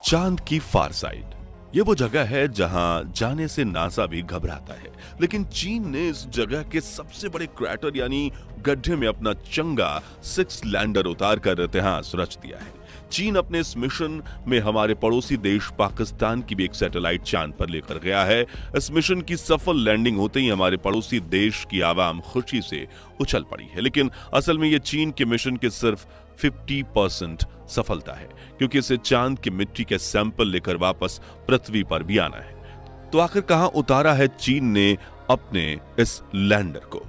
चांद की फार साइड ये वो जगह है जहां जाने से नासा भी घबराता है। लेकिन चीन ने इस जगह के सबसे बड़े क्रैटर यानी गड्ढे में अपना चंगा 6 लैंडर उतार कर इतिहास रच दिया है। चीन अपने इस मिशन में हमारे पड़ोसी देश पाकिस्तान की भी एक सैटेलाइट चांद पर लेकर गया है। इस मिशन की सफल लैंडिंग होते ही हमारे पड़ोसी देश की आवाम खुशी से उछल पड़ी है। लेकिन असल में ये चीन के मिशन के सिर्फ 50% सफलता है, क्योंकि इसे चांद की मिट्टी के सैंपल लेकर वापस पृथ्वी पर भी आना है। तो आखिर कहां उतारा है चीन ने अपने इस लैंडर को?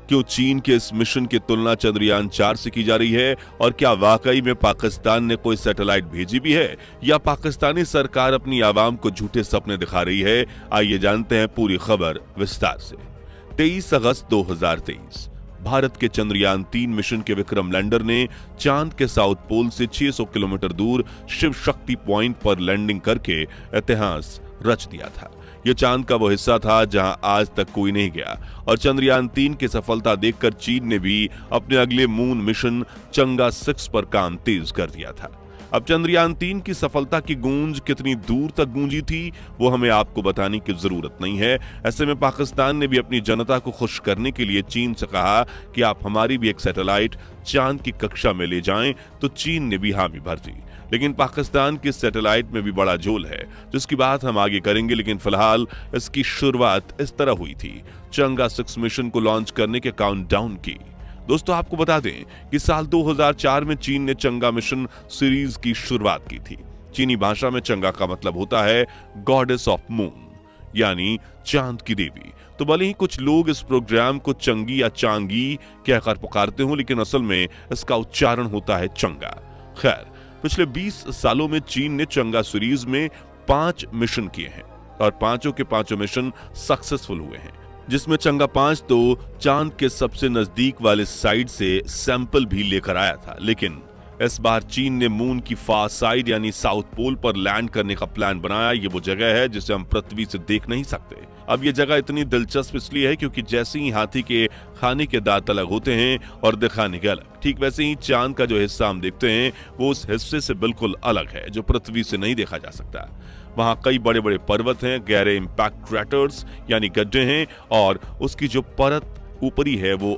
क्यों चीन के इस मिशन की तुलना चंद्रयान 4 से की जा रही है? और क्या वाकई में पाकिस्तान ने कोई सैटेलाइट भेजी भी है, या पाकिस्तानी सरकार अपनी आवाम को झूठे सपने दिखा रही है? आइए जानते हैं पूरी खबर विस्तार से। 23 अगस्त 2023 भारत के चंद्रयान 3 मिशन के विक्रम लैंडर ने चांद के साउथ पोल से 600 किलोमीटर दूर शिव शक्ति पॉइंट पर लैंडिंग करके इतिहास रच दिया था। यह चांद का वो हिस्सा था जहां आज तक कोई नहीं गया, और चंद्रयान 3 की सफलता देखकर चीन ने भी अपने अगले मून मिशन चंगा 6 पर काम तेज कर दिया था। अब चंद्रयान 3 की सफलता की गूंज कितनी दूर तक गूंजी थी, वो हमें आपको बताने की जरूरत नहीं है। ऐसे में पाकिस्तान ने भी अपनी जनता को खुश करने के लिए चीन से कहा कि आप हमारी भी एक सैटेलाइट चांद की कक्षा में ले जाएं, तो चीन ने भी हामी भर दी। लेकिन पाकिस्तान की सैटेलाइट में भी बड़ा झोल है, जिसकी बात हम आगे करेंगे। लेकिन फिलहाल इसकी शुरुआत इस तरह हुई थी, चंगा 6 मिशन को लॉन्च करने के काउंटडाउन की। दोस्तों, आपको बता दें कि साल 2004 में चीन ने चंगा मिशन सीरीज की शुरुआत की थी। चीनी भाषा में चंगा का मतलब होता है गॉडेस ऑफ मून, यानी चांद की देवी। तो भले ही कुछ लोग इस प्रोग्राम को चंगी या चांगी कहकर पुकारते हो, लेकिन असल में इसका उच्चारण होता है चंगा। खैर, पिछले 20 सालों में चीन ने चंगा सीरीज में 5 मिशन किए हैं, और पांचों के पांचों मिशन सक्सेसफुल हुए हैं, जिसमें चंगा 5 तो चांद के सबसे नजदीक वाले साइड से सैंपल भी लेकर आया था। लेकिन इस बार चीन ने मून की फार साइड यानी साउथ पोल पर लैंड करने का प्लान बनाया। ये वो जगह है जिसे हम पृथ्वी से देख नहीं सकते। अब ये जगह इतनी दिलचस्प इसलिए है क्योंकि जैसे ही हाथी के खाने के दांत अलग होते हैं और दिखाने के अलग, ठीक वैसे ही चांद का जो हिस्सा हम देखते हैं वो उस हिस्से से बिल्कुल अलग है जो पृथ्वी से नहीं देखा जा सकता। वहां कई बड़े बड़े पर्वत हैं, गहरे इंपैक्ट क्रैटर्स यानी गड्ढे हैं, और उसकी जो परत ऊपरी है वो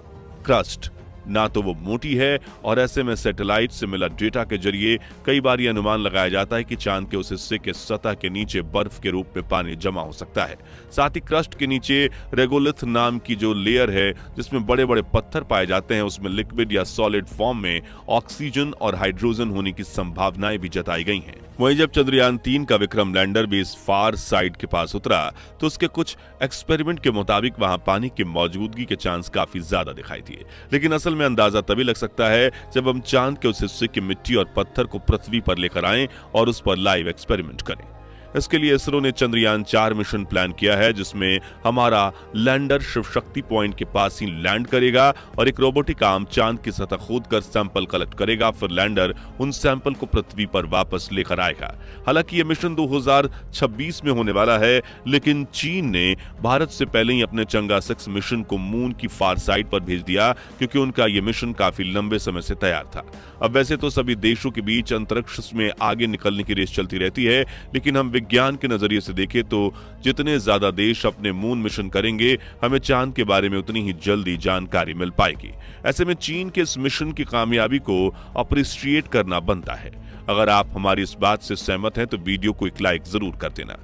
क्रस्ट ना तो वो मोटी है, और ऐसे में सैटेलाइट से मिला डेटा के जरिए कई बार यह अनुमान लगाया जाता है कि चांद के उस हिस्से के सतह के नीचे बर्फ के रूप में पानी जमा हो सकता है। साथ ही क्रस्ट के नीचे रेगोलिथ नाम की जो लेयर है जिसमें बड़े बड़े पत्थर पाए जाते हैं, उसमें लिक्विड या सॉलिड फॉर्म में ऑक्सीजन और हाइड्रोजन होने की संभावनाएं भी जताई गई हैं। वहीं जब चंद्रयान 3 का विक्रम लैंडर भी इस फार साइड के पास उतरा तो उसके कुछ एक्सपेरिमेंट के मुताबिक वहां पानी की मौजूदगी के चांस काफी ज्यादा दिखाई दिए। लेकिन असल में अंदाजा तभी लग सकता है जब हम चांद के उस हिस्से की मिट्टी और पत्थर को पृथ्वी पर लेकर आएं और उस पर लाइव एक्सपेरिमेंट करें। इसके लिए इसरो ने चंद्रयान 4 मिशन प्लान किया है, जिसमें हमारा लैंडर शिव शक्ति पॉइंट के पास ही लैंड करेगा और एक रोबोटिक आर्म चांद की सतह खोदकर सैंपल कलेक्ट करेगा। फिर लैंडर उन सैंपल को पृथ्वी पर वापस लेकर आएगा। हालांकि यह मिशन 2026 में होने वाला है, लेकिन चीन ने भारत से पहले ही अपने चंगा 6 मिशन को मून की फार साइड पर भेज दिया, क्योंकि उनका यह मिशन काफी लंबे समय से तैयार था। अब वैसे तो सभी देशों के बीच अंतरिक्ष में आगे निकलने की रेस चलती रहती है, लेकिन हम विज्ञान के नजरिए से देखें तो जितने ज्यादा देश अपने मून मिशन करेंगे, हमें चांद के बारे में उतनी ही जल्दी जानकारी मिल पाएगी। ऐसे में चीन के इस मिशन की कामयाबी को अप्रिशिएट करना बनता है। अगर आप हमारी इस बात से सहमत हैं तो वीडियो को एक लाइक जरूर कर देना।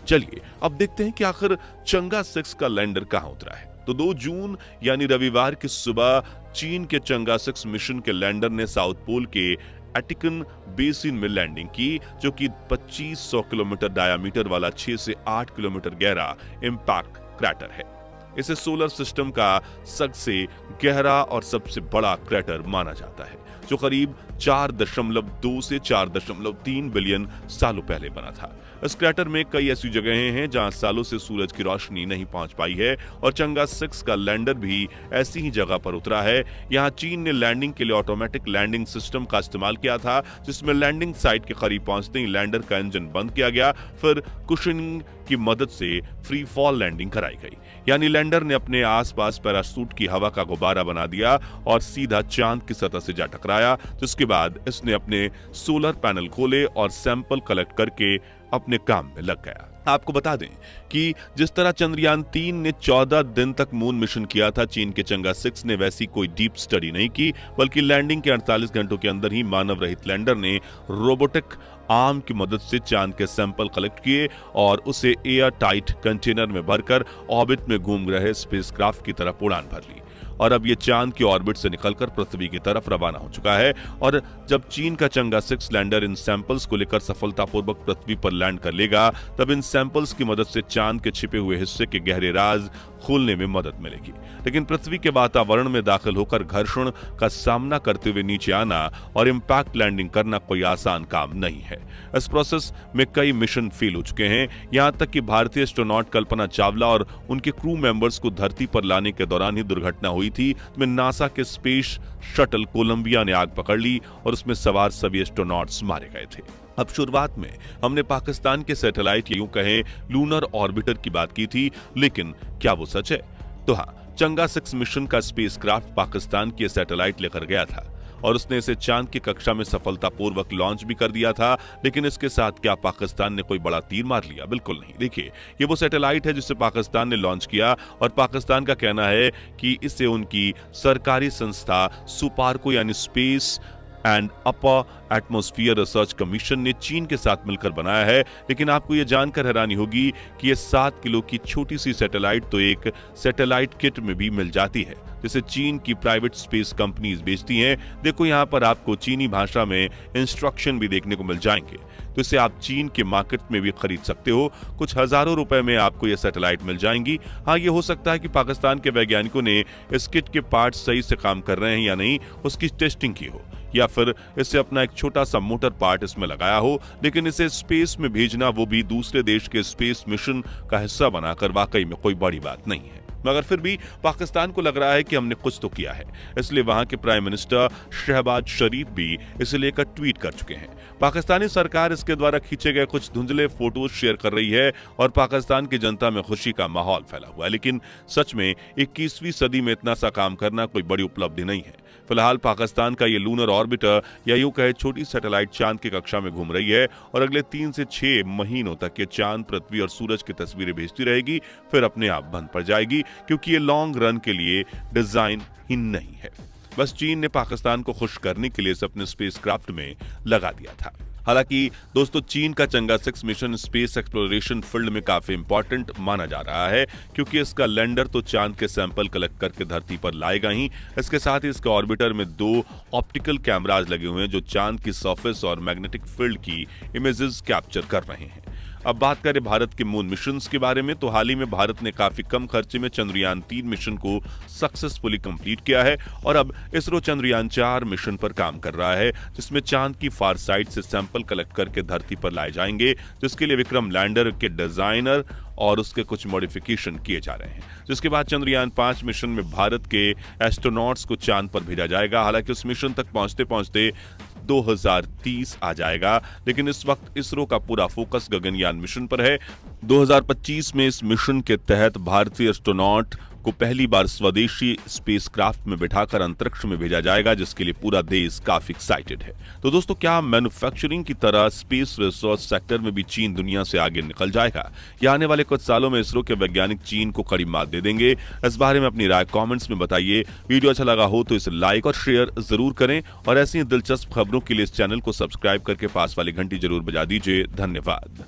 चलिए अब देखते हैं कि आखिर चंगा 6 का लैंडर कहां उतरा है। तो 2 जून यानी रविवार की सुबह चीन के चंगा 6 मिशन के लैंडर ने साउथ पोल के एटिकन बेसिन में लैंडिंग की, जो कि 2500 किलोमीटर डायामीटर वाला 6 से 8 किलोमीटर गहरा इंपैक्ट क्रैटर है। इसे सोलर सिस्टम का सबसे गहरा और सबसे बड़ा क्रैटर माना जाता है, जो करीब 4.2 से 4.3 बिलियन सालों पहले बना था। इस क्रैटर में कई ऐसी जगहें हैं जहां सालों से सूरज की रोशनी नहीं पहुंच पाई है, और चंगा 6 का लैंडर भी ऐसी ही जगह पर उतरा है। यहां चीन ने लैंडिंग के लिए ऑटोमेटिक लैंडिंग सिस्टम का इस्तेमाल किया था, जिसमें लैंडिंग साइट के करीब पहुंचते ही लैंडर का इंजन बंद किया गया। फिर कुशनिंग की मदद से फ्री फॉल लैंडिंग कराई गई, यानी लैंडर ने अपने आसपास पैराशूट की हवा का गुब्बारा बना दिया और सीधा चांद की सतह से जा टकराया, जिसके बाद इसने अपने सोलर पैनल खोले और सैंपल कलेक्ट करके अपने काम में लग गया। आपको बता दें कि जिस तरह चंद्रयान 3 ने 14 दिन तक मून मिशन किया था, चीन के चंगा 6 ने वैसी कोई डीप स्टडी नहीं की, बल्कि लैंडिंग के 48 घंटों के अंदर ही मानव रहित लैंडर ने रोबोटिक आर्म की मदद से चांद के सैंपल कलेक्ट किए और उसे एयर टाइट कंटेनर में भरकर ऑर्बिट में घूम रहे स्पेसक्राफ्ट की तरफ उड़ान भर ली। और अब ये चांद की ऑर्बिट से निकलकर पृथ्वी की तरफ रवाना हो चुका है। और जब चीन का चंगा 6 लैंडर इन सैंपल्स को लेकर सफलतापूर्वक पृथ्वी पर लैंड कर लेगा, तब इन सैंपल्स की मदद से चांद के छिपे हुए हिस्से के गहरे राज खोलने में मदद मिलेगी। लेकिन पृथ्वी के वातावरण में दाखिल होकर घर्षण का सामना करते हुए नीचे आना और इम्पैक्ट लैंडिंग करना कोई आसान काम नहीं है। इस प्रोसेस में कई मिशन फेल हो चुके हैं, यहां तक कि भारतीय एस्ट्रोनॉट कल्पना चावला और उनके क्रू मेंबर्स को धरती पर लाने के दौरान ही दुर्घटना हुई थी, जिसमें नासा के स्पेस शटल कोलंबिया ने आग पकड़ ली और उसमें सवार सभी एस्ट्रोनॉट्स मारे गए थे। अब शुरुआत में हमने पाकिस्तान के सैटेलाइट, यूं कहें लूनर ऑर्बिटर की बात की थी, लेकिन क्या वो सच है? तो हाँ, चंगा 6 मिशन का स्पेसक्राफ्ट पाकिस्तान की सैटेलाइट लेकर गया था और उसने इसे चांद की कक्षा में सफलतापूर्वक लॉन्च भी कर दिया था। लेकिन इसके साथ क्या पाकिस्तान ने कोई बड़ा तीर मार लिया? बिल्कुल नहीं। देखिए, ये वो सैटेलाइट है जिसे पाकिस्तान ने लॉन्च किया और पाकिस्तान का कहना है कि इसे उनकी सरकारी संस्था सुपार्को यानी space and upper atmosphere research commission ने चीन के साथ मिलकर बनाया है। लेकिन आपको यह जानकर हैरानी होगी कि यह 7 किलो की छोटी सी सैटेलाइट तो एक सैटेलाइट किट में भी मिल जाती है, जिसे चीन की प्राइवेट स्पेस कंपनीज बेचती हैं। देखो, यहाँ पर आपको चीनी भाषा में इंस्ट्रक्शन भी देखने को मिल जाएंगे, तो इसे आप चीन के मार्केट में भी खरीद सकते हो। कुछ हजारों रुपए में आपको यह सैटेलाइट मिल जाएंगी। हाँ, ये हो सकता है कि पाकिस्तान के वैज्ञानिकों ने इस किट के पार्ट सही से काम कर रहे हैं या नहीं, उसकी टेस्टिंग की हो, या फिर इससे अपना एक छोटा सा मोटर पार्ट इसमें लगाया हो। लेकिन इसे स्पेस में भेजना, वो भी दूसरे देश के स्पेस मिशन का हिस्सा बनाकर, वाकई में कोई बड़ी बात नहीं है। मगर फिर भी पाकिस्तान को लग रहा है कि हमने कुछ तो किया है, इसलिए वहां के प्राइम मिनिस्टर शहबाज शरीफ भी इसे लेकर ट्वीट कर चुके हैं। पाकिस्तानी सरकार इसके द्वारा खींचे गए कुछ धुंधले फोटोज शेयर कर रही है और पाकिस्तान की जनता में खुशी का माहौल फैला हुआ है। लेकिन सच में 21वीं सदी में इतना सा काम करना कोई बड़ी उपलब्धि नहीं है। फिलहाल पाकिस्तान का ये लूनर ऑर्बिटर, या यूं कहे छोटी सैटेलाइट, चांद की कक्षा में घूम रही है और अगले 3 से 6 महीनों तक ये चांद, पृथ्वी और सूरज की तस्वीरें भेजती रहेगी, फिर अपने आप बंद पड़ जाएगी, क्योंकि ये लॉन्ग रन के लिए डिजाइन ही नहीं है। बस चीन ने पाकिस्तान को खुश करने के लिए इसे अपने स्पेसक्राफ्ट में लगा दिया था। हालांकि दोस्तों, चीन का चंगा 6 मिशन स्पेस एक्सप्लोरेशन फील्ड में काफी इंपॉर्टेंट माना जा रहा है, क्योंकि इसका लैंडर तो चांद के सैंपल कलेक्ट करके धरती पर लाएगा ही, इसके साथ ही इसके ऑर्बिटर में 2 ऑप्टिकल कैमराज लगे हुए हैं जो चांद की सरफेस और मैग्नेटिक फील्ड की इमेजेस कैप्चर कर रहे हैं। अब बात करें भारत के मून मिशंस के बारे में, तो हाल ही में भारत ने काफी कम खर्चे में चंद्रयान 3 मिशन को सक्सेसफुली कंप्लीट किया है और अब इसरो चंद्रयान 4 मिशन पर काम कर रहा है, जिसमें चांद की फार साइड से सैंपल कलेक्ट करके धरती पर लाए जाएंगे, जिसके लिए विक्रम लैंडर के डिजाइनर और उसके कुछ मॉडिफिकेशन किए जा रहे हैं। जिसके बाद चंद्रयान 5 मिशन में भारत के एस्ट्रोनॉट्स को चांद पर भेजा जाएगा। हालांकि उस मिशन तक पहुंचते पहुंचते 2030 आ जाएगा, लेकिन इस वक्त इसरो का पूरा फोकस गगनयान मिशन पर है। 2025 में इस मिशन के तहत भारतीय एस्ट्रोनॉट को पहली बार स्वदेशी स्पेसक्राफ्ट में बिठाकर अंतरिक्ष में भेजा जाएगा, जिसके लिए पूरा देश काफी एक्साइटेड है। तो दोस्तों, क्या मैन्युफैक्चरिंग की तरह स्पेस रिसर्च सेक्टर में भी चीन दुनिया से आगे निकल जाएगा, या आने वाले कुछ सालों में इसरो के वैज्ञानिक चीन को कड़ी मात दे देंगे? इस बारे में अपनी राय कमेंट्स में बताइए। वीडियो अच्छा लगा हो तो इसे लाइक और शेयर जरूर करें और ऐसी दिलचस्प खबरों के लिए इस चैनल को सब्सक्राइब करके पास वाली घंटी जरूर बजा दीजिए। धन्यवाद।